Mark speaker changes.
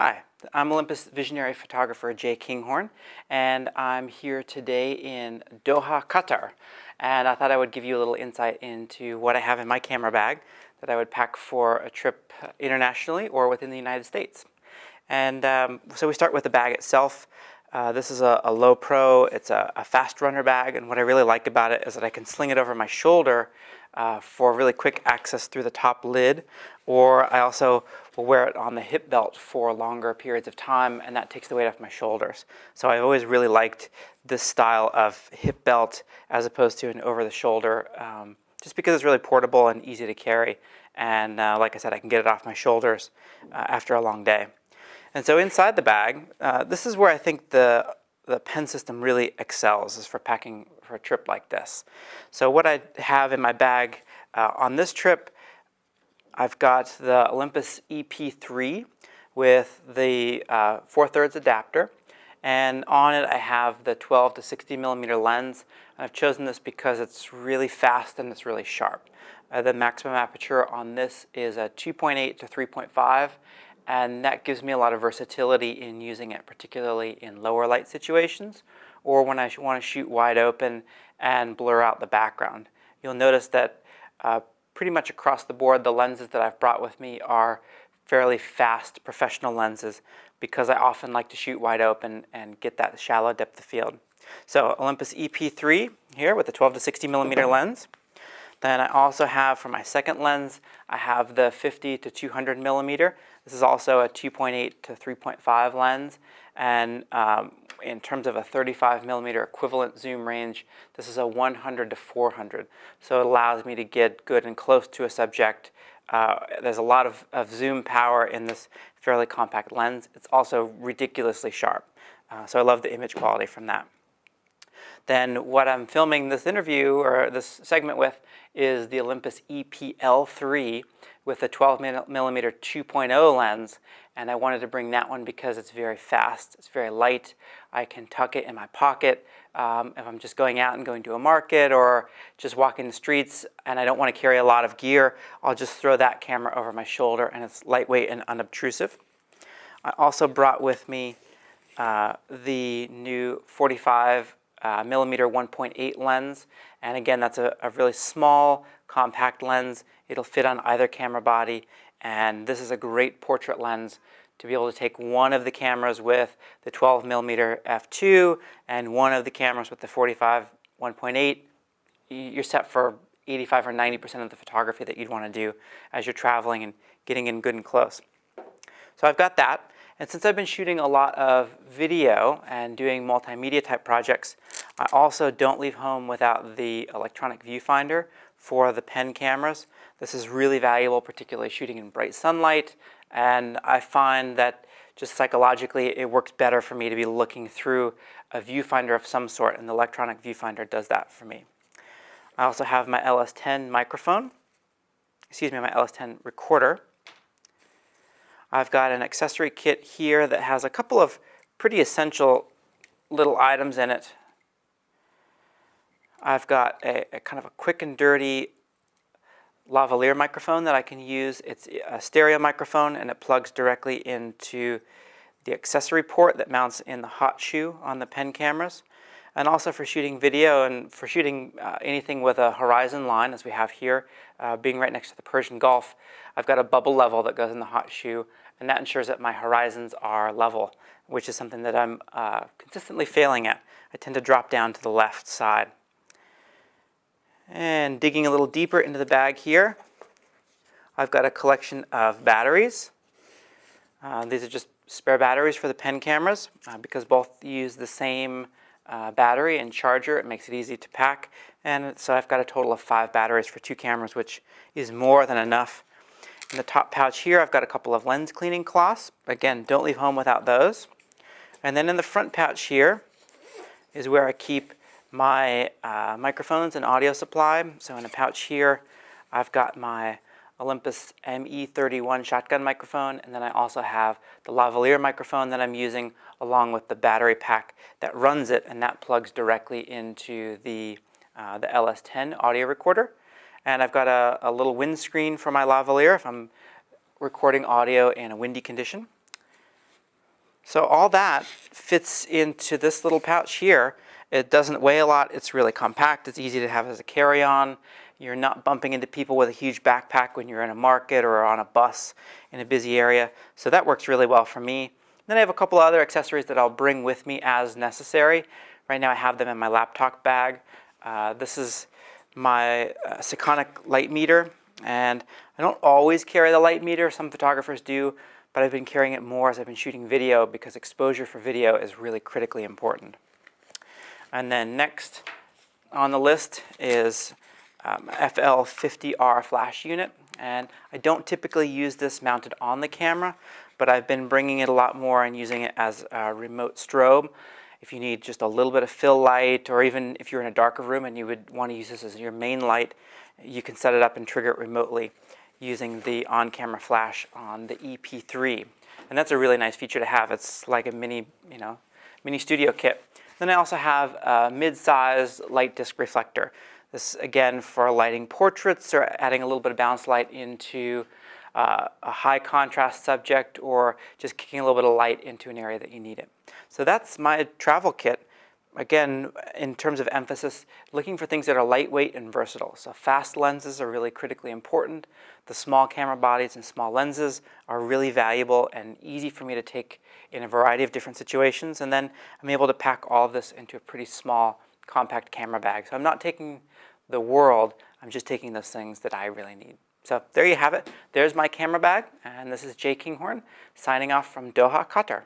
Speaker 1: Hi, I'm Olympus Visionary photographer Jay Kinghorn, and I'm here today in Doha, Qatar. And I thought I would give you a little insight into what I have in my camera bag that I would pack for a trip internationally or within the United States. And so we start with the bag itself. This is a low pro, it's a fast runner bag, and what I really like about it is that I can sling it over my shoulder for really quick access through the top lid, or I also will wear it on the hip belt for longer periods of time, and that takes the weight off my shoulders. So I've always really liked this style of hip belt as opposed to an over-the-shoulder, just because it's really portable and easy to carry, and like I said, I can get it off my shoulders after a long day. And so inside the bag, this is where I think the pen system really excels, is for packing for a trip like this. So what I have in my bag on this trip, I've got the Olympus EP3 with the 4/3 adapter, and on it I have the 12 to 60 millimeter lens. And I've chosen this because it's really fast and it's really sharp. The maximum aperture on this is a 2.8 to 3.5. And that gives me a lot of versatility in using it, particularly in lower light situations or when I want to shoot wide open and blur out the background. You'll notice that pretty much across the board, the lenses that I've brought with me are fairly fast professional lenses because I often like to shoot wide open and get that shallow depth of field. So Olympus EP3 here with the 12 to 60 millimeter lens. Then I also have, for my second lens, I have the 50 to 200 millimeter. This is also a 2.8 to 3.5 lens, and in terms of a 35 millimeter equivalent zoom range, this is a 100 to 400. So it allows me to get good and close to a subject. There's a lot of zoom power in this fairly compact lens. It's also ridiculously sharp. So I love the image quality from that. Then what I'm filming this interview or this segment with is the Olympus EPL3 with a 12 millimeter 2.0 lens, and I wanted to bring that one because it's very fast, it's very light. I can tuck it in my pocket if I'm just going out and going to a market or just walking the streets and I don't want to carry a lot of gear. I'll just throw that camera over my shoulder and it's lightweight and unobtrusive. I also brought with me the new 45 millimeter 1.8 lens, and again that's a really small compact lens. It'll fit on either camera body, and this is a great portrait lens to be able to take one of the cameras with the 12 millimeter f2 and one of the cameras with the 45 1.8. You're set for 85 or 90% of the photography that you'd want to do as you're traveling and getting in good and close. So I've got that. And since I've been shooting a lot of video and doing multimedia type projects, I also don't leave home without the electronic viewfinder for the pen cameras. This is really valuable, particularly shooting in bright sunlight, and I find that just psychologically it works better for me to be looking through a viewfinder of some sort, and the electronic viewfinder does that for me. I also have my LS10 microphone, my LS10 recorder. I've got an accessory kit here that has a couple of pretty essential little items in it. I've got a kind of a quick and dirty lavalier microphone that I can use. It's a stereo microphone and it plugs directly into the accessory port that mounts in the hot shoe on the pen cameras. And also for shooting video and for shooting anything with a horizon line, as we have here, being right next to the Persian Gulf, I've got a bubble level that goes in the hot shoe, and that ensures that my horizons are level, which is something that I'm consistently failing at. I tend to drop down to the left side. And digging a little deeper into the bag here, I've got a collection of batteries. These are just spare batteries for the pen cameras because both use the same battery and charger. It makes it easy to pack, and so I've got a total of 5 batteries for 2 cameras, which is more than enough. In the top pouch here, I've got a couple of lens cleaning cloths. Again, don't leave home without those. And then in the front pouch here is where I keep my microphones and audio supply. So in a pouch here, I've got my Olympus ME31 shotgun microphone, and then I also have the lavalier microphone that I'm using along with the battery pack that runs it, and that plugs directly into the LS10 audio recorder. And I've got a little windscreen for my lavalier if I'm recording audio in a windy condition. So all that fits into this little pouch here. It doesn't weigh a lot. It's really compact. It's easy to have as a carry-on. You're not bumping into people with a huge backpack when you're in a market or on a bus in a busy area. So that works really well for me. Then I have a couple other accessories that I'll bring with me as necessary. Right now I have them in my laptop bag. This is my Sekonic light meter, and I don't always carry the light meter. Some photographers do, but I've been carrying it more as I've been shooting video because exposure for video is really critically important. And then next on the list is FL50R flash unit, and I don't typically use this mounted on the camera, but I've been bringing it a lot more and using it as a remote strobe. If you need just a little bit of fill light, or even if you're in a darker room and you would want to use this as your main light, you can set it up and trigger it remotely using the on-camera flash on the EP3. And that's a really nice feature to have. It's like a mini studio kit. Then I also have a mid-size light disc reflector. This, again, for lighting portraits or adding a little bit of bounce light into a high contrast subject, or just kicking a little bit of light into an area that you need it. So that's my travel kit. Again, in terms of emphasis, looking for things that are lightweight and versatile. So fast lenses are really critically important. The small camera bodies and small lenses are really valuable and easy for me to take in a variety of different situations. And then I'm able to pack all of this into a pretty small, compact camera bag. So I'm not taking the world, I'm just taking those things that I really need. So there you have it. There's my camera bag, and this is Jay Kinghorn signing off from Doha, Qatar.